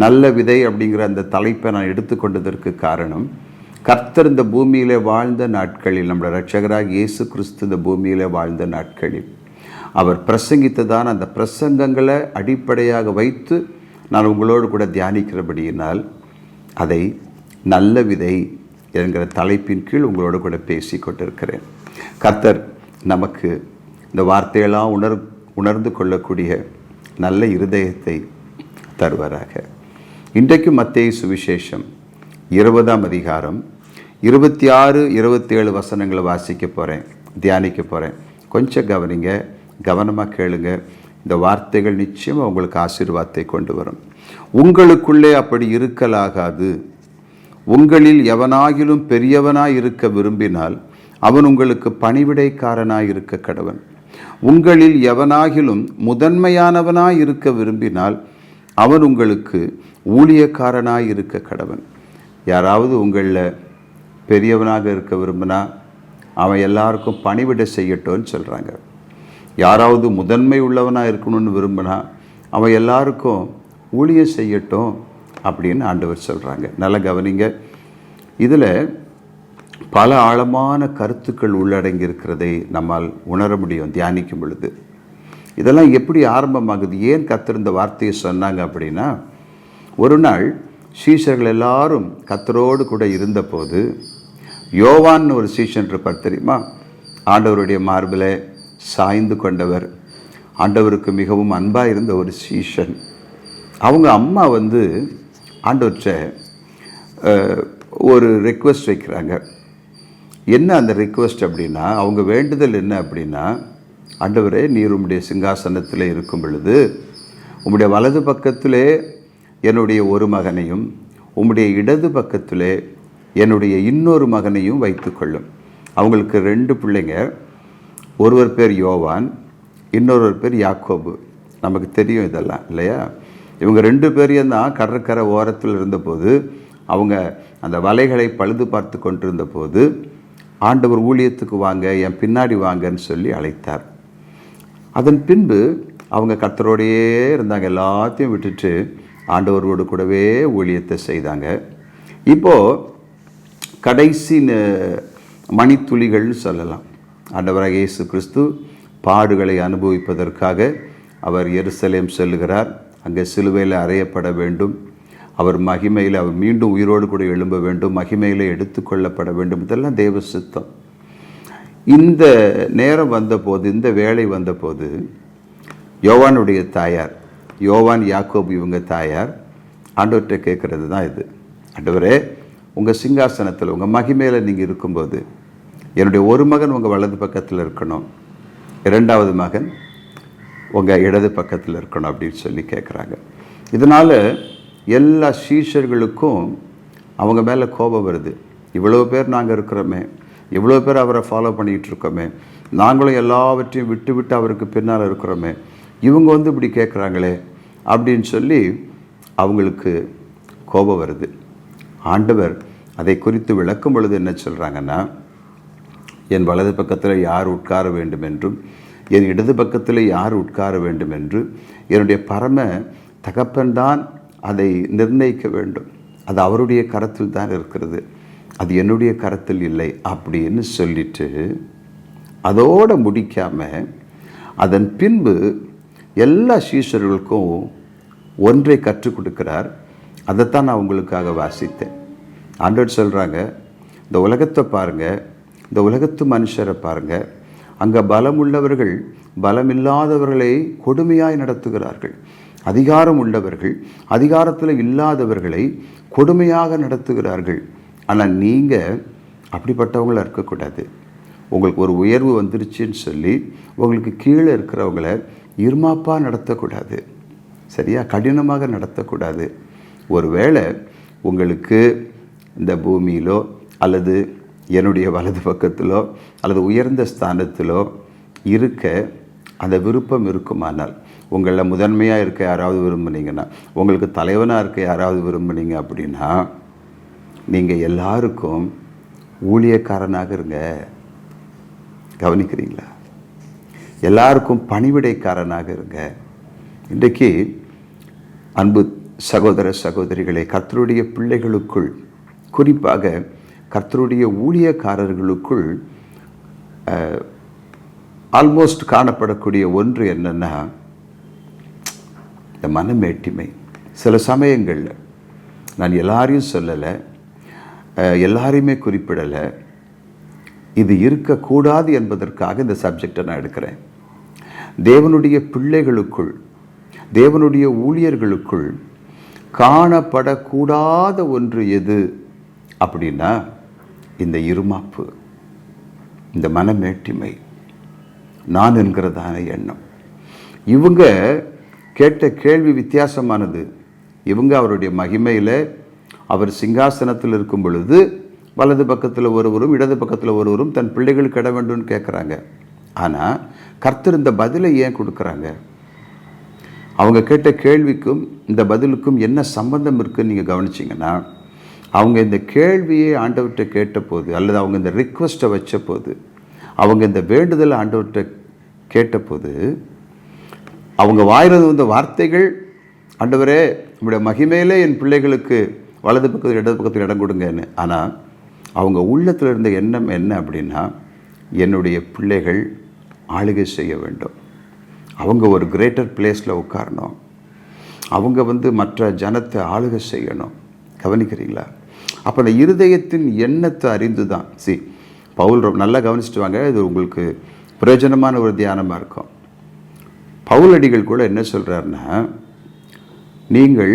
நல்ல விதை அப்படிங்கிற அந்த தலைப்பை நான் எடுத்துக்கொண்டதற்கு காரணம், கர்த்தர் இந்த பூமியிலே வாழ்ந்த நாட்களில், நம்முடைய இரட்சகராக இயேசு கிறிஸ்து இந்த பூமியிலே வாழ்ந்த நாட்களில் அவர் பிரசங்கித்ததான அந்த பிரசங்கங்களை அடிப்படையாக வைத்து நான் உங்களோடு கூட தியானிக்கிறபடியினால் அதை நல்ல விதை என்கிற தலைப்பின் கீழ் உங்களோடு கூட பேசி கொண்டிருக்கிறேன். கர்த்தர் நமக்கு இந்த வார்த்தையெல்லாம் உணர்ந்து கொள்ளக்கூடிய நல்ல இருதயத்தை தருவாராக. இன்றைக்கு மத்தேயு சுவிசேஷம் 20ஆம் அதிகாரம் 26, 27 வசனங்களை வாசிக்க போகிறேன், தியானிக்க போகிறேன். கொஞ்சம் கவனிங்க, கவனமாக கேளுங்க. இந்த வார்த்தைகள் நிச்சயமாக உங்களுக்கு ஆசீர்வாதத்தை கொண்டு வரும். உங்களுக்குள்ளே அப்படி இருக்கலாகாது. உங்களில் எவனாகிலும் பெரியவனாய் இருக்க விரும்பினால் அவன் உங்களுக்கு பணிவிடைக்காரனாய் இருக்க கடவன். உங்களில் எவனாகிலும் முதன்மையானவனாய் இருக்க விரும்பினால் அவன் உங்களுக்கு ஊழியக்காரனாய் இருக்க கடவன். யாராவது உங்களில் பெரியவனாக இருக்க விரும்பினா அவன் எல்லாருக்கும் பணிவிடை செய்யட்டும்னு சொல்கிறாங்க. யாராவது முதன்மை உள்ளவனாக இருக்கணும்னு விரும்பினா அவன் எல்லாருக்கும் ஊழியம் செய்யட்டும் அப்படின்னு ஆண்டவர் சொல்கிறாங்க. நல்லா கவனிங்க. இதில் பல ஆழமான கருத்துக்கள் உள்ளடங்கி இருக்கிறதை நம்மால் உணர முடியும் தியானிக்கும் பொழுது. இதெல்லாம் எப்படி ஆரம்பமாகுது, ஏன் கர்த்தர் இந்த வார்த்தையை சொன்னாங்க அப்படின்னா, ஒரு நாள் சீஷர்கள் எல்லாரும் கர்த்தரோடு கூட இருந்தபோது யோவான் ஒரு சீஷன் இருப்பார் தெரியுமா? ஆண்டவருடைய மார்பில் சாய்ந்து கொண்டவர், ஆண்டவருக்கு மிகவும் அன்பாக இருந்த ஒரு சீஷன். அவங்க அம்மா ஆண்டவர்கிட்ட ஒரு ரெக்வெஸ்ட் வைக்கிறாங்க. என்ன அந்த ரெக்வெஸ்ட் அப்படின்னா, அவங்க வேண்டுதல் என்ன அப்படின்னா, ஆண்டவரே, நீர் உம்முடைய சிங்காசனத்தில் இருக்கும் பொழுது உம்முடைய வலது பக்கத்திலே என்னுடைய ஒரு மகனையும் உம்முடைய இடது பக்கத்திலே என்னுடைய இன்னொரு மகனையும் வைத்துக்கொள்ளும். அவங்களுக்கு 2 பிள்ளைங்க. ஒருவர் பேர் யோவான், இன்னொருவர் பேர் யாக்கோபு. நமக்கு தெரியும் இதெல்லாம் இல்லையா? இவங்க 2 பேரையும் தான் கடற்கரை ஓரத்தில் இருந்தபோது, அவங்க அந்த வலைகளை பழுது பார்த்து கொண்டிருந்த போது ஆண்டவர் ஊழியத்துக்கு வாங்க, என் பின்னாடி வாங்கன்னு சொல்லி அழைத்தார். அதன் பின்பு அவங்க கர்த்தரோடையே இருந்தாங்க. எல்லாத்தையும் விட்டுட்டு ஆண்டவரோடு கூடவே ஊழியத்தை செய்தாங்க. இப்போது கடைசி மணித்துளிகள்னு சொல்லலாம். ஆண்டவராக இயேசு கிறிஸ்து பாடுகளை அனுபவிப்பதற்காக அவர் எருசலேம் செல்லுகிறார். அங்கே சிலுவையில் அறையப்பட வேண்டும். அவர் மகிமையில், அவர் மீண்டும் உயிரோடு கூட எழும்ப வேண்டும், மகிமையில் எடுத்துக்கொள்ளப்பட வேண்டும். இதெல்லாம் தேவ சித்தம். இந்த நேரம் வந்தபோது, இந்த வேளை வந்தபோது, யோவானுடைய தாயார், யோவான் யாக்கோபு இவங்க தாயார் ஆண்டவர்கிட்ட கேட்குறது தான் இது. ஆண்டவரே, உங்கள் சிங்காசனத்தில் உங்கள் மகிமையில் நீங்கள் இருக்கும்போது என்னுடைய ஒரு மகன் உங்கள் வலது பக்கத்தில் இருக்கணும், 2வது மகன் உங்கள் இடது பக்கத்தில் இருக்கணும் அப்படின்னு சொல்லி கேட்குறாங்க. இதனால் எல்லா சீஷர்களுக்கும் அவங்க மேலே கோபம் வருது. இவ்வளோ பேர் நாங்கள் இருக்கிறோமே, இவ்வளோ பேர் அவரை ஃபாலோ பண்ணிகிட்டு இருக்கோமே, நாங்களும் எல்லாவற்றையும் விட்டு விட்டு அவருக்கு பின்னால் இருக்கிறோமே, இவங்க இப்படி கேட்குறாங்களே அப்படின்னு சொல்லி அவங்களுக்கு கோபம் வருது. ஆண்டவர் அதை குறித்து விளக்கும் பொழுது என்ன சொல்கிறாங்கன்னா, என் வலது பக்கத்தில் யார் உட்கார வேண்டும் என்றும் என் இடது பக்கத்தில் யார் உட்கார வேண்டும் என்று என்னுடைய பரம தகப்பன்தான் அதை நிர்ணயிக்க வேண்டும். அது அவருடைய கரத்தில் தான் இருக்கிறது, அது என்னுடைய கரத்தில் இல்லை அப்படின்னு சொல்லிட்டு அதோடு முடிக்காமல் அதன் பின்பு எல்லா சீஷர்களுக்கும் ஒன்றை கற்றுக் கொடுக்கிறார். அதைத்தான் நான் உங்களுக்காக வாசித்தேன். ஆண்டவர் சொல்கிறாங்க, இந்த உலகத்தை பாருங்கள், இந்த உலகத்து மனுஷரை பாருங்கள், அங்கே பலம் உள்ளவர்கள் பலமில்லாதவர்களை கொடுமையாய் நடத்துகிறார்கள், அதிகாரம் உள்ளவர்கள் அதிகாரத்தில் இல்லாதவர்களை கொடுமையாக நடத்துகிறார்கள். ஆனால் நீங்கள் அப்படிப்பட்டவங்கள இருக்கக்கூடாது. உங்களுக்கு ஒரு உயர்வு வந்துருச்சுன்னு சொல்லி உங்களுக்கு கீழே இருக்கிறவங்கள இருமாப்பாக நடத்தக்கூடாது, சரியா? கடினமாக நடத்தக்கூடாது. ஒருவேளை உங்களுக்கு இந்த பூமியிலோ அல்லது என்னுடைய வலது பக்கத்திலோ அல்லது உயர்ந்த ஸ்தானத்திலோ இருக்க அந்த விருப்பம் இருக்குமானால், உங்களில் முதன்மையாக இருக்க யாராவது விரும்புனீங்கன்னா, உங்களுக்கு தலைவனாக இருக்க யாராவது விரும்புனீங்க அப்படின்னா, நீங்கள் எல்லாருக்கும் ஊழியக்காரனாக இருங்க. கவனிக்கிறீங்களா? எல்லாருக்கும் பணிவிடைக்காரனாக இருங்க. இன்றைக்கு அன்பு சகோதர சகோதரிகளை, கர்த்தருடைய பிள்ளைகளுக்குள், குறிப்பாக கர்த்தருடைய ஊழியக்காரர்களுக்குள் ஆல்மோஸ்ட் காணப்படக்கூடிய ஒன்று என்னன்னா, இந்த மனமேட்டிமை. சில சமயங்களில் நான் எல்லாரையும் சொல்லலை, எல்லாரையுமே குறிப்பிடலை, இது இருக்கக்கூடாது என்பதற்காக இந்த சப்ஜெக்டை நான் எடுக்கிறேன். தேவனுடைய பிள்ளைகளுக்குள், தேவனுடைய ஊழியர்களுக்குள் காணப்படக்கூடாத ஒன்று எது அப்படின்னா, இந்த இருமாப்பு, இந்த மனமேட்டிமை, நான் என்கிறதான எண்ணம். இவங்க கேட்ட கேள்வி வித்தியாசமானது. இவங்க அவருடைய மகிமையில், அவர் சிங்காசனத்தில் இருக்கும் பொழுது வலது பக்கத்தில் ஒருவரும் இடது பக்கத்தில் ஒருவரும் தன் பிள்ளைகளுக்கு இட வேண்டும்னு கேட்குறாங்க. ஆனால் கர்த்தர் இந்த பதிலை ஏன் கொடுக்குறாங்க? அவங்க கேட்ட கேள்விக்கும் இந்த பதிலுக்கும் என்ன சம்பந்தம் இருக்குன்னு நீங்கள் கவனிச்சிங்கன்னா, அவங்க இந்த கேள்வியை ஆண்டவர்கிட்ட கேட்டபோது, அல்லது அவங்க இந்த ரிக்வெஸ்ட்டை வச்ச போது, அவங்க இந்த வேண்டுதலை ஆண்டவர்கிட்ட கேட்டபோது, அவங்க வாயிலிருந்து வந்த வார்த்தைகள், ஆண்டவரே உங்களுடைய மகிமையிலே என் பிள்ளைகளுக்கு வலது பக்கத்தில் இடது பக்கத்தில் இடம் கொடுங்கன்னு. ஆனால் அவங்க உள்ளத்தில் இருந்த எண்ணம் என்ன அப்படின்னா, என்னுடைய பிள்ளைகள் ஆளுகை செய்ய வேண்டும், அவங்க ஒரு கிரேட்டர் பிளேஸில் உட்காரணும், அவங்க மற்ற ஜனத்தை ஆளுகை செய்யணும். கவனிக்கிறீங்களா? அப்போ அந்த இருதயத்தின் எண்ணத்தை அறிந்து தான் பவுல் நல்லா கவனிச்சுட்டு வாங்க, இது உங்களுக்கு பிரயோஜனமான ஒரு தியானமாக இருக்கும். பவுல் அடிகள் கூட என்ன சொல்கிறாருன்னா, நீங்கள்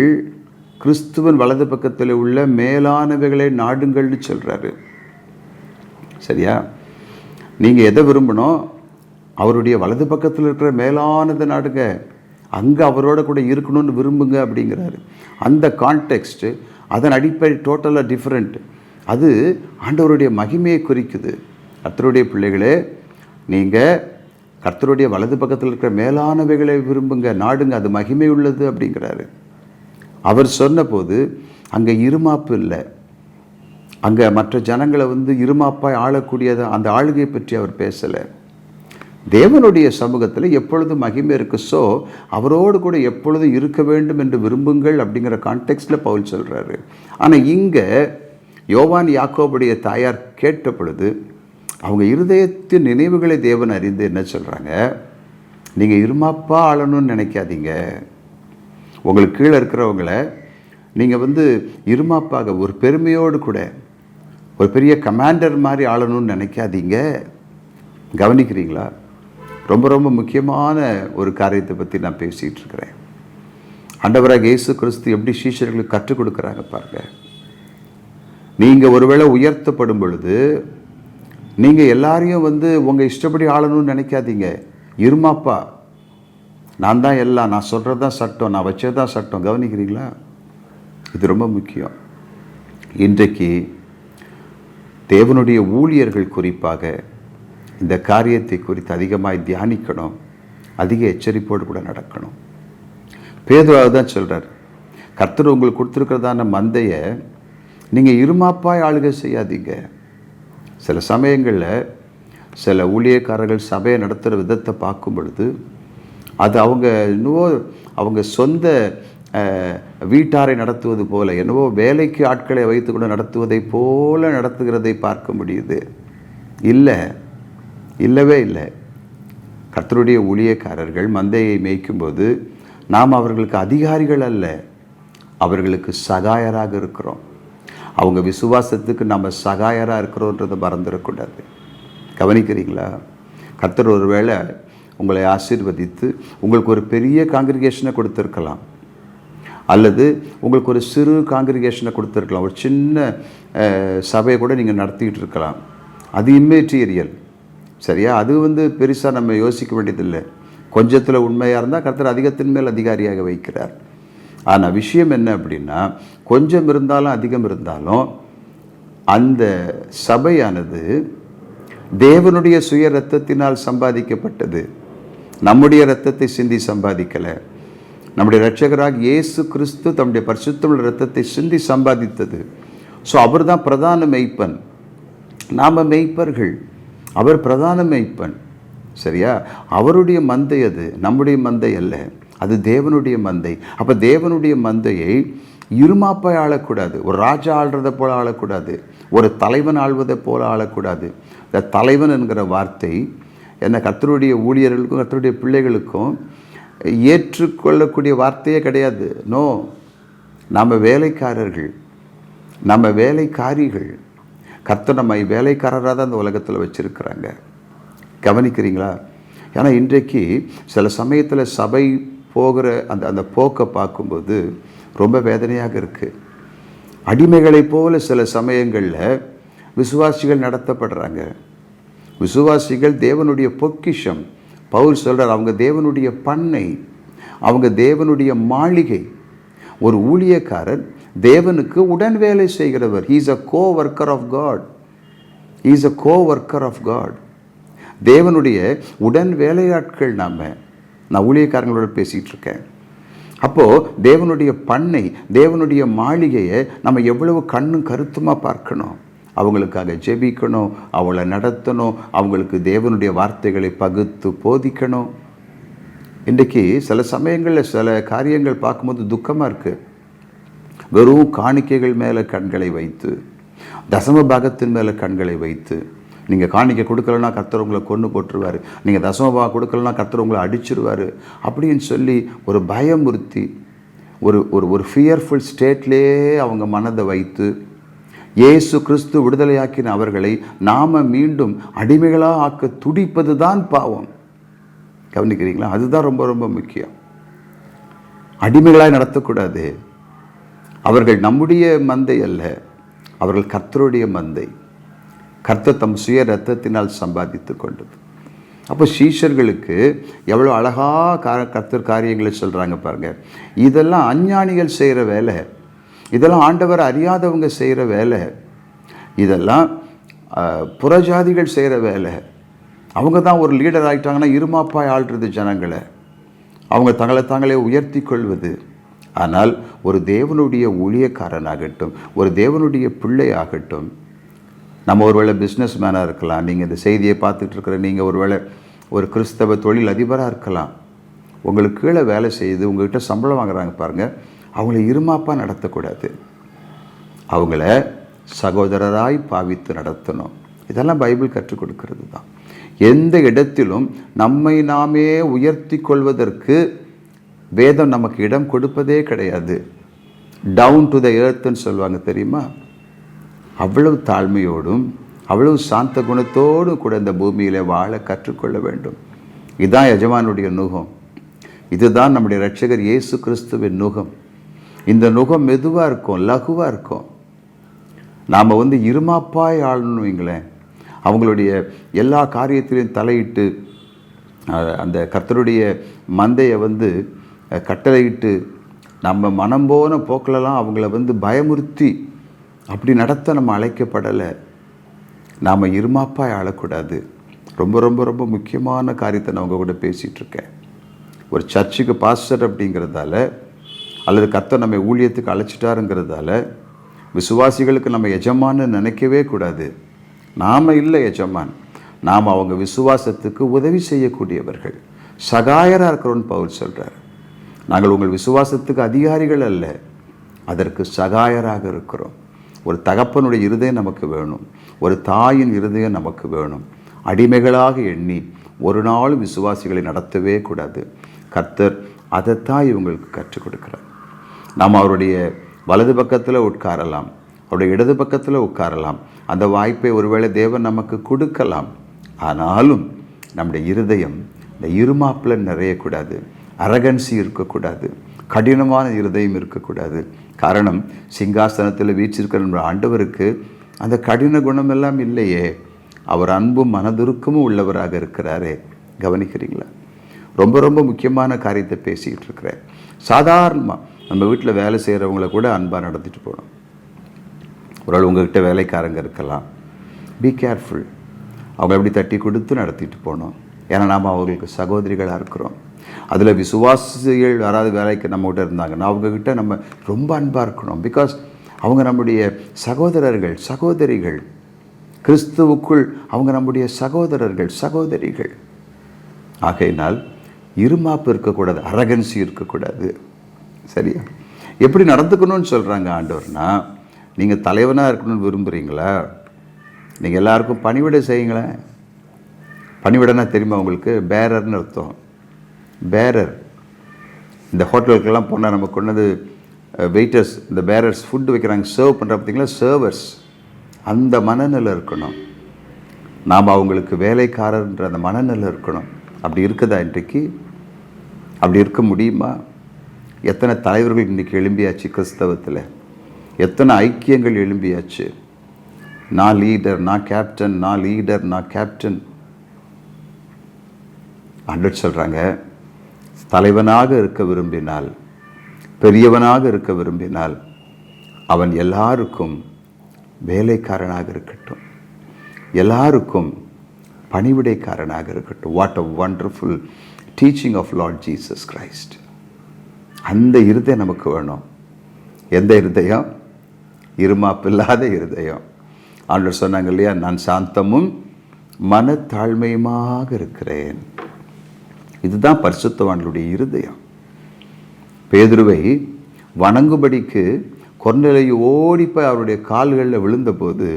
கிறிஸ்துவன் வலது பக்கத்தில் உள்ள மேலானவைகளை நாடுங்கள்னு சொல்கிறாரு. சரியா? நீங்கள் எதை விரும்பணும்? அவருடைய வலது பக்கத்தில் இருக்கிற மேலானதை நாடுங்க, அங்கே அவரோட கூட இருக்கணும்னு விரும்புங்க அப்படிங்கிறாரு. அந்த கான்டெக்ஸ்ட்டு, அதன் அடிப்படை டோட்டலாக டிஃப்ரெண்ட். அது ஆண்டவருடைய மகிமையை குறிக்குது. கர்த்தருடைய பிள்ளைகளே, நீங்கள் கர்த்தருடைய வலது பக்கத்தில் இருக்கிற மேலானவைகளை விரும்புங்க, நாடுங்க, அது மகிமை உள்ளது அப்படிங்கிறாரு. அவர் சொன்னபோது அங்கே இருமாப்பு இல்லை, அங்கே மற்ற ஜனங்களை இருமாப்பாய் ஆளக்கூடியதை, அந்த ஆளுகையை பற்றி அவர் பேசலை. தேவனுடைய சமூகத்தில் எப்பொழுதும் மகிமை இருக்கு. ஸோ அவரோடு கூட எப்பொழுதும் இருக்க வேண்டும் என்று விரும்புங்கள் அப்படிங்கிற கான்டெக்ஸ்டில் பவுல் சொல்கிறாரு. ஆனால் இங்கே யோவான் யாக்கோபுடைய தாயார் கேட்ட பொழுது, அவங்க இருதயத்தின் நினைவுகளை தேவன் அறிந்து என்ன சொல்கிறாங்க, நீங்கள் இருமாப்பா ஆளணும்னு நினைக்காதீங்க, உங்களுக்கு கீழே இருக்கிறவங்கள நீங்கள் இருமாப்பாக ஒரு பெருமையோடு கூட ஒரு பெரிய கமாண்டர் மாதிரி ஆளணும்னு நினைக்காதீங்க. கவனிக்கிறீங்களா? ரொம்ப ரொம்ப முக்கியமான ஒரு காரியத்தை பற்றி நான் பேசிகிட்டு இருக்கிறேன். ஆண்டவராக இயேசு கிறிஸ்து எப்படி சீஷர்களுக்கு கற்றுக் கொடுக்குறாங்க பாருங்க. நீங்கள் ஒருவேளை உயர்த்தப்படும் பொழுது நீங்கள் எல்லாரையும் உங்கள் இஷ்டப்படி ஆளணும்னு நினைக்காதீங்க. இருமாப்பா, நான் தான் எல்லாம், நான் சொல்கிறது தான் சட்டம், நான் வச்சது தான் சட்டம். கவனிக்கிறீங்களா? இது ரொம்ப முக்கியம். இன்றைக்கு தேவனுடைய ஊழியர்கள் குறிப்பாக இந்த காரியத்தை குறித்து அதிகமாக தியானிக்கணும், அதிக எச்சரிப்போடு கூட நடக்கணும். பேதுரு தான் சொல்கிறார், கர்த்தர் உங்களுக்கு கொடுத்துருக்கிறதான மந்தையை நீங்கள் இருமாப்பாய் ஆளுகை செய்யாதீங்க. சில சமயங்களில் சில ஊழியக்காரர்கள் சபையை நடத்துகிற விதத்தை பார்க்கும் பொழுது, அது அவங்க சொந்த வீட்டாரை நடத்துவது போல, என்னவோ வேலைக்கு ஆட்களை வைத்து கூட நடத்துவதை போல நடத்துகிறதை பார்க்க முடியுது. இல்லவே இல்லை. கர்த்தருடைய ஊழியக்காரர்கள் மந்தையை மேய்க்கும்போது நாம் அவர்களுக்கு அதிகாரிகள் அல்ல, அவர்களுக்கு சகாயராக இருக்கிறோம். அவங்க விசுவாசத்துக்கு நம்ம சகாயராக இருக்கிறோன்றதை மறந்துடக்கூடாது. கவனிக்கிறீங்களா? கர்த்தர் ஒருவேளை உங்களை ஆசீர்வதித்து உங்களுக்கு ஒரு பெரிய காங்கிரிகேஷனை கொடுத்துருக்கலாம், அல்லது உங்களுக்கு ஒரு சிறு காங்கிரிகேஷனை கொடுத்துருக்கலாம், ஒரு சின்ன சபையை கூட நீங்கள் நடத்திக்கிட்டு இருக்கலாம். அது இம்மெட்டீரியல். சரியா? அது பெருசாக நம்ம யோசிக்க வேண்டியதில்லை. கொஞ்சத்தில் உண்மையாக இருந்தால் கர்த்தர் அதிகத்தின் மேல் அதிகாரியாக வைக்கிறார். ஆனால் விஷயம் என்ன அப்படின்னா, கொஞ்சம் இருந்தாலும் அதிகம் இருந்தாலும் அந்த சபையானது தேவனுடைய சுய இரத்தத்தினால் சம்பாதிக்கப்பட்டது. நம்முடைய இரத்தத்தை சிந்தி சம்பாதிக்கலை. நம்முடைய இரட்சகராக இயேசு கிறிஸ்து தம்முடைய பரிசுத்தமுள்ள இரத்தத்தை சிந்தி சம்பாதித்தது. ஸோ அவர் தான் பிரதான மெய்ப்பன், நாம் மெய்ப்பர்கள். அவர் பிரதான மெய்ப்பன். சரியா? அவருடைய மந்தை அது, நம்முடைய மந்தை அல்ல. அது தேவனுடைய மந்தை. அப்போ தேவனுடைய மந்தையை இருமாப்பாய் ஆளக்கூடாது. ஒரு ராஜா ஆள்றதை போல ஆளக்கூடாது. ஒரு தலைவன் ஆள்வதை போல ஆளக்கூடாது. இந்த தலைவன் என்கிற வார்த்தை என்ன கர்த்தருடைய ஊழியர்களுக்கும் கர்த்தருடைய பிள்ளைகளுக்கும் ஏற்றுக்கொள்ளக்கூடிய வார்த்தையே கிடையாது. நோ, நம்ம வேலைக்காரர்கள், நம்ம வேலைக்காரிகள். கர்த்தர் நம்மை வேலைக்காரராக தான் அந்த உலகத்தில் வச்சுருக்கிறாங்க. கவனிக்கிறீங்களா? ஏன்னா இன்றைக்கு சில சமயத்தில் சபை போகிற அந்த போக்கை பார்க்கும்போது ரொம்ப வேதனையாக இருக்குது. அடிமைகளைப் போல சில சமயங்களில் விசுவாசிகள் நடத்தப்படுறாங்க. விசுவாசிகள் தேவனுடைய பொக்கிஷம். பவுல் சொல்கிறார், அவங்க தேவனுடைய பண்ணை, அவங்க தேவனுடைய மாளிகை. ஒரு ஊழியக்காரர் தேவனுக்கு உடன் வேலை செய்கிறவர். He is a co worker of God. He is a co worker of God. தேவனுடைய உடன் வேலையாட்கள். நான் ஊழியக்காரங்களோட பேசிகிட்டு இருக்கேன். அப்போது தேவனுடைய பண்ணை, தேவனுடைய மாளிகையை நம்ம எவ்வளவு கண்ணும் கருத்துமாக பார்க்கணும். அவங்களுக்காக ஜெபிக்கணும், அவளை நடத்தணும், அவங்களுக்கு தேவனுடைய வார்த்தைகளை பகுத்து போதிக்கணும். இன்றைக்கு சில சமயங்களில் சில காரியங்கள் பார்க்கும்போது துக்கமாக இருக்குது. வெறும் காணிக்கைகள் மேலே கண்களை வைத்து, தசம பாகத்தின் மேலே கண்களை வைத்து, நீங்கள் காணிக்கை கொடுக்கலன்னா கர்த்தர் உங்களை கொன்று போட்டுருவார், நீங்கள் தசம பாகம் கொடுக்கலன்னா கர்த்தர் உங்களை அடிச்சிருவார் அப்படின்னு சொல்லி ஒரு பயமுறுத்தி ஒரு ஒரு ஒரு ஃபியர்ஃபுல் ஸ்டேட்லேயே அவங்க மனதை வைத்து இயேசு கிறிஸ்து விடுதலையாக்கின அவர்களை நாம் மீண்டும் அடிமைகளாக ஆக்க துடிப்பது தான் பாவம். கவனிக்கிறீங்களா? அதுதான் ரொம்ப ரொம்ப முக்கியம். அடிமைகளாக நடத்தக்கூடாது. அவர்கள் நம்முடைய மந்தை அல்ல, அவர்கள் கர்த்தருடைய மந்தை. கர்த்தர் தம் சுய ரத்தத்தினால் சம்பாதித்து கொண்டது. அப்போ சீஷர்களுக்கு எவ்வளோ அழகாக கர்த்தர் காரியங்களை சொல்கிறாங்க பாருங்கள். இதெல்லாம் அஞ்ஞானிகள் செய்கிற வேலை, இதெல்லாம் ஆண்டவர் அறியாதவங்க செய்கிற வேலை, இதெல்லாம் புறஜாதிகள் செய்கிற வேலை. அவங்க தான் ஒரு லீடர் ஆகிட்டாங்கன்னா இருமாப்பாய் ஆள்றது ஜனங்களை, அவங்க தங்களை தாங்களே உயர்த்தி கொள்வது. ஆனால் ஒரு தேவனுடைய ஊழியக்காரனாகட்டும், ஒரு தேவனுடைய பிள்ளை ஆகட்டும், நம்ம ஒருவேளை பிஸ்னஸ் மேனாக இருக்கலாம், நீங்கள் இந்த செய்தியை பார்த்துட்டு இருக்கிற நீங்கள் ஒருவேளை ஒரு கிறிஸ்தவ தொழில் அதிபராக இருக்கலாம். உங்களுக்கு கீழே வேலை செய்து உங்கள்கிட்ட சம்பளம் வாங்குறாங்க பாருங்கள், அவங்கள இருமாப்பாக நடத்தக்கூடாது. அவங்கள சகோதரராய் பாவித்து நடத்தணும். இதெல்லாம் பைபிள் கற்றுக் கொடுக்கிறது தான். எந்த இடத்திலும் நம்மை நாமே உயர்த்தி கொள்வதற்கு வேதம் நமக்கு இடம் கொடுப்பதே கிடையாது. டவுன் டு த எர்த்துன்னு சொல்லுவாங்க தெரியுமா? அவ்வளவு தாழ்மையோடும் அவ்வளவு சாந்த குணத்தோடும் கூட இந்த பூமியில் வாழ கற்றுக்கொள்ள வேண்டும். இதுதான் எஜமானுடைய நுகம். இதுதான் நம்முடைய இரட்சகர் இயேசு கிறிஸ்துவின் நுகம். இந்த நுகம் மெதுவாக இருக்கும், லகுவாக இருக்கும். நாம் இருமாப்பாய் ஆளணும் வைங்களேன். அவங்களுடைய எல்லா காரியத்திலையும் தலையிட்டு அந்த கர்த்தருடைய மந்தையை கட்டளையிட்டு நம்ம மனம் போன போக்கிலலாம் அவங்கள பயமுறுத்தி அப்படி நடத்த நம்ம அழைக்கப்படலை. நாம் இருமாப்பாய் ஆளக்கூடாது. ரொம்ப ரொம்ப ரொம்ப முக்கியமான காரியத்தை நான் உங்கள் கூட பேசிகிட்ருக்கேன். ஒரு சர்ச்சுக்கு பாஸ்டர் அப்படிங்கிறதால, அல்லது கர்த்தர் நம்ம ஊழியத்துக்கு அழைச்சிட்டாருங்கிறதால விசுவாசிகளுக்கு நம்ம எஜமான்னு நினைக்கவே கூடாது. நாம் இல்லை எஜமான், நாம் அவங்க விசுவாசத்துக்கு உதவி செய்யக்கூடியவர்கள், சகாயராக இருக்கிறோன்னு பவுல் சொல்கிறார். நாங்கள் உங்கள் விசுவாசத்துக்கு அதிகாரிகள் அல்ல, அதற்கு சகாயராக இருக்கிறோம். ஒரு தகப்பனுடைய இருதயம் நமக்கு வேணும், ஒரு தாயின் இருதயம் நமக்கு வேணும். அடிமைகளாக எண்ணி ஒரு நாள் விசுவாசிகளை நடத்தவே கூடாது. கர்த்தர் அதைத்தான் இவங்களுக்கு கற்றுக் கொடுக்கிறார். நாம் அவருடைய வலது பக்கத்தில் உட்காரலாம், அவருடைய இடது பக்கத்தில் உட்காரலாம். அந்த வாய்ப்பை ஒருவேளை தேவன் நமக்கு கொடுக்கலாம். ஆனாலும் நம்முடைய இருதயம் இந்த இருமாப்பில் நிறையக்கூடாது, அரகன்சி இருக்கக்கூடாது, கடினமான இருதயம் இருக்கக்கூடாது. காரணம், சிங்காசனத்தில் வீற்றிருக்கிற நம்ம ஆண்டவருக்கு அந்த கடின குணம் எல்லாம் இல்லையே. அவர் அன்பும் மனதுருக்கமும் உள்ளவராக இருக்கிறாரே. கவனிக்கிறீங்களா? ரொம்ப ரொம்ப முக்கியமான காரியத்தை பேசிக்கிட்டு இருக்கிறேன். சாதாரணமாக நம்ம வீட்டில் வேலை செய்கிறவங்கள கூட அன்பாக நடத்திட்டு போகணும். ஒரு ஆள் உங்கள்கிட்ட வேலைக்காரங்க இருக்கலாம், பி கேர்ஃபுல். அவங்க எப்படி தட்டி கொடுத்து நடத்திட்டு போகணும். ஏன்னா நாம் அவங்களுக்கு சகோதரிகளாக இருக்கிறோம். அதில் விசுவாசிகள் யாராவது வேலைக்கு நம்மகிட்ட இருந்தாங்கன்னா அவங்கக்கிட்ட நம்ம ரொம்ப அன்பாக இருக்கணும். பிகாஸ் அவங்க நம்முடைய சகோதரர்கள், சகோதரிகள். கிறிஸ்துவுக்குள் அவங்க நம்முடைய சகோதரர்கள், சகோதரிகள். ஆகையினால் இருமாப்பு இருக்கக்கூடாது, அரகன்சி இருக்கக்கூடாது. சரியா? எப்படி நடந்துக்கணும்னு சொல்கிறாங்க ஆண்டவர்னா, நீங்கள் தலைவனாக இருக்கணும்னு விரும்புகிறீங்களா? நீங்கள் எல்லாருக்கும் பணிவிடை செய்யுங்களேன். பணிவிடைனா தெரியுமா உங்களுக்கு? பேரர்னு அர்த்தம். பேரர். இந்த ஹோட்டலுக்கெல்லாம் போனால் நம்ம கொண்டது வெயிட்டர்ஸ், இந்த பேரர்ஸ் ஃபுட்டு வைக்கிறாங்க, சர்வ் பண்ணுற பார்த்தீங்களா, சர்வர்ஸ். அந்த மனநிலை இருக்கணும். நாம் அவங்களுக்கு வேலைக்காரர்ன்ற அந்த மனநிலை இருக்கணும். அப்படி இருக்குதா இன்றைக்கு? அப்படி இருக்க முடியுமா? எத்தனை தலைவர்கள் இன்றைக்கி எழும்பியாச்சு கிறிஸ்தவத்தில், எத்தனை ஐக்கியங்கள் எழும்பியாச்சு. நான் லீடர், நான் கேப்டன், நான் லீடர், நான் கேப்டன். ஆண்டவர் சொல்கிறாங்க, தலைவனாக இருக்க விரும்பினால், பெரியவனாக இருக்க விரும்பினால் அவன் எல்லாருக்கும் வேலைக்காரனாக இருக்கட்டும், எல்லாருக்கும் பணிவிடைக்காரனாக இருக்கட்டும். What a wonderful teaching of Lord Jesus Christ. அந்த இருதயம் நமக்கு வேணும். எந்த இருதயம்? இருமாப்பில்லாத இருதயம். ஆண்டவர் சொன்னாங்க இல்லையா, நான் சாந்தமும் மனத்தாழ்மையுமாக இருக்கிறேன். இதுதான் பரிசுத்தவான்களுடைய இருதயம். பேதுருவை வணங்கும்படிக்கு கொர்நேலியு ஓடிப்போய் அவருடைய கால்களில் விழுந்தபோது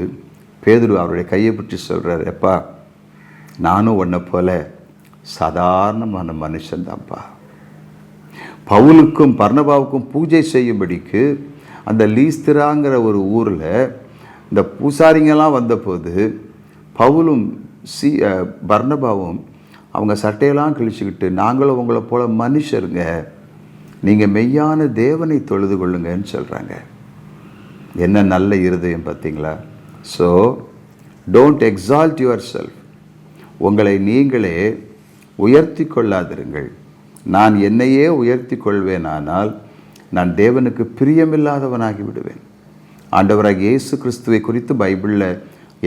பேதுரு அவருடைய கையை பிடிச்சி சொல்கிறார், எப்பா நானும் உன்னை போல சாதாரணமான மனுஷன்தான்ப்பா. பவுலுக்கும் பர்னபாவுக்கும் பூஜை செய்யும்படிக்கு அந்த லீஸ்திராங்கிற ஒரு ஊரில் இந்த பூசாரிங்கெல்லாம் வந்தபோது பவுலும் பர்னபாவும் அவங்க சட்டையெல்லாம் கிழிச்சுக்கிட்டு, நாங்களும் உங்களை போல மனுஷருங்க, நீங்கள் மெய்யான தேவனை தொழுது கொள்ளுங்கன்னு சொல்கிறாங்க. என்ன நல்ல இருதயம் பார்த்தீங்களா? So don't exalt your self. உங்களை நீங்களே உயர்த்தி கொள்ளாதிருங்கள். நான் என்னையே உயர்த்தி கொள்வேனானால் நான் தேவனுக்கு பிரியமில்லாதவனாகி விடுவேன். ஆண்டவராக இயேசு கிறிஸ்துவை குறித்து பைபிளில்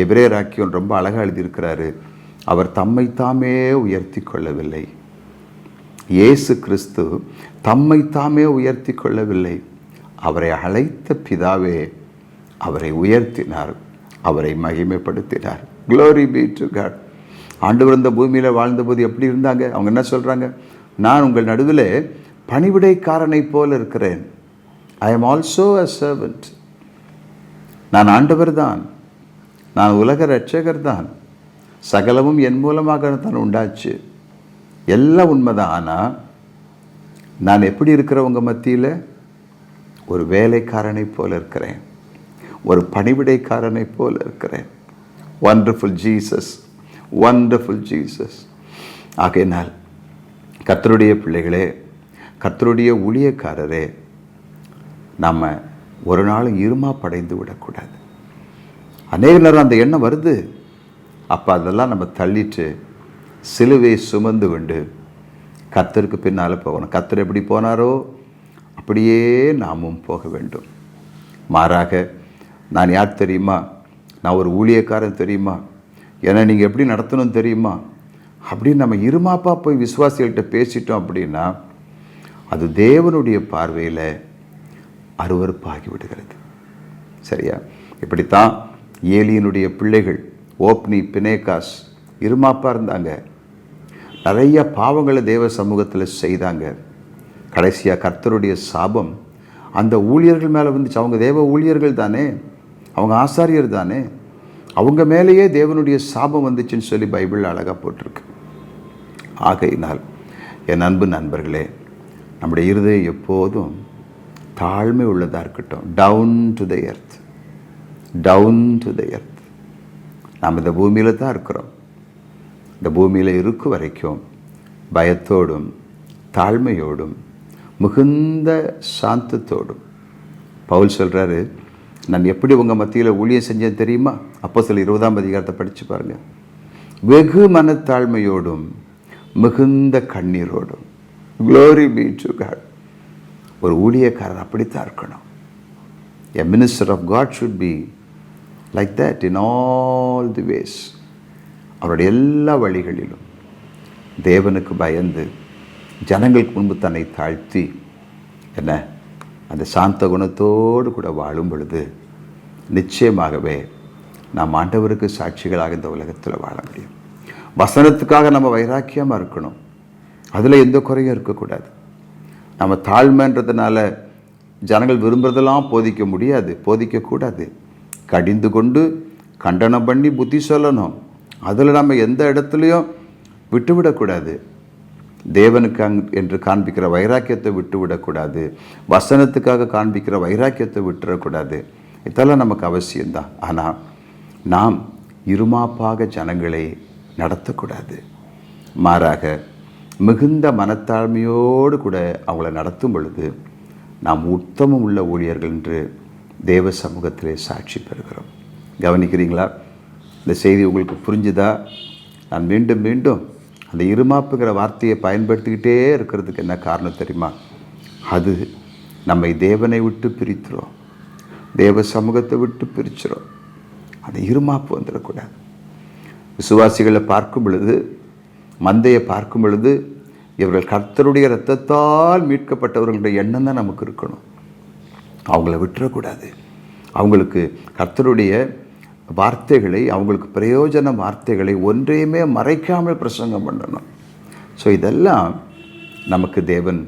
எபிரேயராக்கியோன் ரொம்ப அழகாக எழுதியிருக்கிறாரு. அவர் தம்மை தாமே உயர்த்தி கொள்ளவில்லை. இயேசு கிறிஸ்து தம்மை தாமே உயர்த்தி கொள்ளவில்லை. அவரை அழைத்த பிதாவே அவரை உயர்த்தினார், அவரை மகிமைப்படுத்தினார். Glory be to God. ஆண்டவர் இந்த பூமியில் வாழ்ந்தபோது எப்படி இருந்தாங்க? அவங்க என்ன சொல்கிறாங்க? நான் உங்கள் நடுவில் பணிவிடைக்காரனை போல் இருக்கிறேன். I am also a servant. நான் ஆண்டவர் தான், நான் உலக ரட்சகர் தான், சகலமும் என் மூலமாக தான் உண்டாச்சு. எல்லாம் உண்மைதான். ஆனால் நான் எப்படி இருக்கிறவங்க மத்தியில் ஒரு வேலைக்காரனை போல இருக்கிறேன், ஒரு பணிவிடைக்காரனை போல இருக்கிறேன். Wonderful Jesus, wonderful Jesus. ஆகையினால் கர்த்தருடைய பிள்ளைகளே, கர்த்தருடைய ஊழியக்காரரே, நம்ம ஒரு நாள் இருமாப்படைந்து விடக்கூடாது. அநேக நேரம் அந்த எண்ணம் வருது. அப்போ அதெல்லாம் நம்ம தள்ளிட்டு சிலுவை சுமந்து கொண்டு கர்த்தருக்கு பின்னால் போகணும். கர்த்தர் எப்படி போனாரோ அப்படியே நாமும் போக வேண்டும். மாறாக நான் யார் தெரியுமா, நான் ஒரு ஊழியக்காரன் தெரியுமா, ஏன்னா நீங்கள் எப்படி நடத்தணும் தெரியுமா அப்படின்னு நம்ம இருமாப்பா போய் விசுவாசிகள்கிட்ட பேசிட்டோம் அப்படின்னா அது தேவனுடைய பார்வையில் அருவருப்பாகி விடுகிறது. சரியா? இப்படித்தான் ஏலியினுடைய பிள்ளைகள் ஓப்னி, பினேகாஸ் இருமாப்பா இருந்தாங்க. நிறைய பாவங்களை தேவ சமூகத்தில் செய்தாங்க. கடைசியாக கர்த்தருடைய சாபம் அந்த ஊழியர்கள் மேலே வந்துச்சு. அவங்க தேவ ஊழியர்கள் தானே, அவங்க ஆசாரியர் தானே, அவங்க மேலேயே தேவனுடைய சாபம் வந்துச்சுன்னு சொல்லி பைபிள் அழகாக போட்டிருக்கு. ஆகையினால் என் அன்பு நண்பர்களே, நம்முடைய இருதயம் எப்போதும் தாழ்மை உள்ளதாக இருக்கட்டும். Down to the earth, down to the earth. நாம் இந்த பூமியில் தான் இருக்கிறோம். இந்த பூமியில் இருக்கும் வரைக்கும் பயத்தோடும் தாழ்மையோடும் மிகுந்த சாந்தத்தோடும் பவுல் சொல்கிறாரு, நான் எப்படி உங்கள் மத்தியில் ஊழியம் செஞ்சேன் தெரியுமா? அப்போஸ்தலர் 20ஆம் அதிகாரத்தை படித்து பாருங்கள். வெகு மனத்தாழ்மையோடும் மிகுந்த கண்ணீரோடும். Glory be to God. ஒரு ஊழியக்காரர் அப்படித்தான் இருக்கணும். A minister of God should be like that in all the ways. அவருடைய எல்லா வழிகளிலும் தேவனுக்கு பயந்து ஜனங்களுக்கு முன்பு தன்னை தாழ்த்தி என்ன அந்த சாந்த குணத்தோடு கூட வாழும் பொழுது நிச்சயமாகவே நாம் ஆண்டவருக்கு சாட்சிகளாக இந்த உலகத்தில் வாழ முடியும். வசனத்துக்காக நம்ம வைராக்கியமாக இருக்கணும். அதில் எந்த குறையும் இருக்கக்கூடாது. நம்ம தாழ்மைன்றதுனால ஜனங்கள் விரும்புறதெல்லாம் போதிக்க முடியாது, போதிக்கக்கூடாது. கடிந்து கொண்டு கண்டனம் பண்ணி புத்தி சொல்லணும். அதில் நம்ம எந்த இடத்துலையும் விட்டுவிடக்கூடாது. தேவனுக்கு என்று காண்பிக்கிற வைராக்கியத்தை விட்டுவிடக்கூடாது. வசனத்துக்காக காண்பிக்கிற வைராக்கியத்தை விட்டுறக்கூடாது. இதெல்லாம் நமக்கு அவசியம்தான். ஆனால் நாம் இருமாப்பாக ஜனங்களை நடத்தக்கூடாது. மாறாக மிகுந்த மனத்தாழ்மையோடு கூட அவங்கள நடத்தும் பொழுது நாம் உத்தமம் உள்ள ஊழியர்கள் என்று தேவ சமூகத்திலே சாட்சி பெறுகிறோம். கவனிக்கிறீங்களா? இந்த செய்தி உங்களுக்கு புரிஞ்சுதா? நான் மீண்டும் மீண்டும் அந்த இருமாப்புங்கிற வார்த்தையை பயன்படுத்திக்கிட்டே இருக்கிறதுக்கு என்ன காரணம் தெரியுமா? அது நம்மை தேவனை விட்டு பிரித்துறோம், தேவ சமூகத்தை விட்டு பிரிச்சிடும். அந்த இருமாப்பு வந்துடக்கூடாது. விசுவாசிகளை பார்க்கும் பொழுது, மந்தையை பார்க்கும் பொழுது, இவர்கள் கர்த்தருடைய இரத்தத்தால் மீட்கப்பட்டவர்களுடைய எண்ணம் தான் நமக்கு இருக்கணும். அவங்கள விட்டுறக்கூடாது. அவங்களுக்கு கர்த்தருடைய வார்த்தைகளை, அவங்களுக்கு பிரயோஜன வார்த்தைகளை ஒன்றையுமே மறைக்காமல் பிரசங்கம் பண்ணணும். ஸோ இதெல்லாம் நமக்கு தேவன்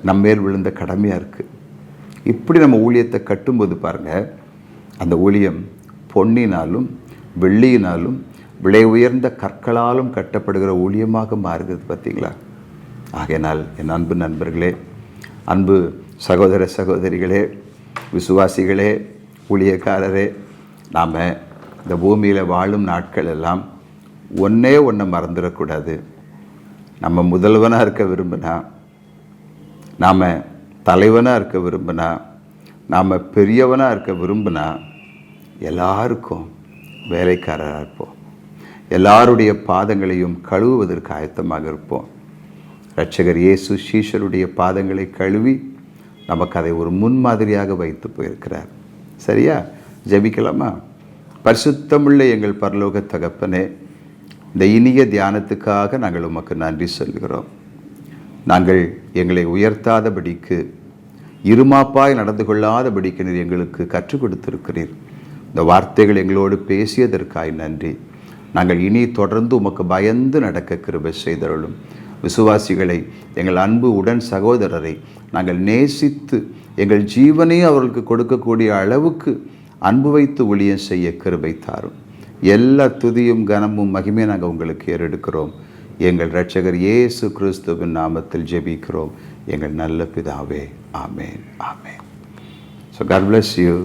நம்மேல் விழுந்த கடமையாக இருக்குது. இப்படி நம்ம ஊழியத்தை கட்டும்போது பாருங்கள், அந்த ஊழியம் பொன்னினாலும் வெள்ளியினாலும் விலை உயர்ந்த கற்களாலும் கட்டப்படுகிற ஊழியமாக மாறுகிறது. பார்த்தீங்களா? ஆகையினால் என் அன்பு நண்பர்களே, அன்பு சகோதர சகோதரிகளே, விசுவாசிகளே, ஊழியக்காரரே, நாம் இந்த பூமியில் வாழும் நாட்கள் எல்லாம் ஒன்றை மறந்துடக்கூடாது. நம்ம முதல்வனாக இருக்க விரும்பினா, நாம் தலைவனாக இருக்க விரும்பினா, நாம் பெரியவனாக இருக்க விரும்பினா, எல்லாருக்கும் வேலைக்காரராக இருப்போம். எல்லாருடைய பாதங்களையும் கழுவுவதற்கு ஆயத்தமாக இருப்போம். இரட்சகர் இயேசு சீஷருடைய பாதங்களை கழுவி நமக்கு அதை ஒரு முன்மாதிரியாக வைத்து போயிருக்கிறார். சரியா? ஜெபிக்கலாமா? பரிசுத்தமுள்ள எங்கள் பரலோக தகப்பனே, இந்த இனிய தியானத்துக்காக நாங்கள் உமக்கு நன்றி சொல்கிறோம். நாங்கள் எங்களை உயர்த்தாதபடிக்கு, இருமாப்பாய் நடந்து கொள்ளாதபடிக்கு நீர் எங்களுக்கு கற்றுக் கொடுத்திருக்கிறீர். இந்த வார்த்தைகள் எங்களோடு பேசியதற்காய் நன்றி. நாங்கள் இனி தொடர்ந்து உமக்கு பயந்து நடக்க கிருபை செய்தருளும். விசுவாசிகளை, எங்கள் அன்பு உடன் சகோதரரை நாங்கள் நேசித்து எங்கள் ஜீவனையும் அவர்களுக்கு கொடுக்கக்கூடிய அளவுக்கு அன்பு வைத்து ஊழியம் செய்ய கிருபை தாரும். எல்லா துதியும் கனமும் மகிமையும் நாங்கள் உங்களுக்கு ஏறெடுக்கிறோம். எங்கள் இரட்சகர் இயேசு கிறிஸ்துவின் நாமத்தில் ஜெபிக்கிறோம் எங்கள் நல்ல பிதாவே. ஆமேன், ஆமேன். So God bless you.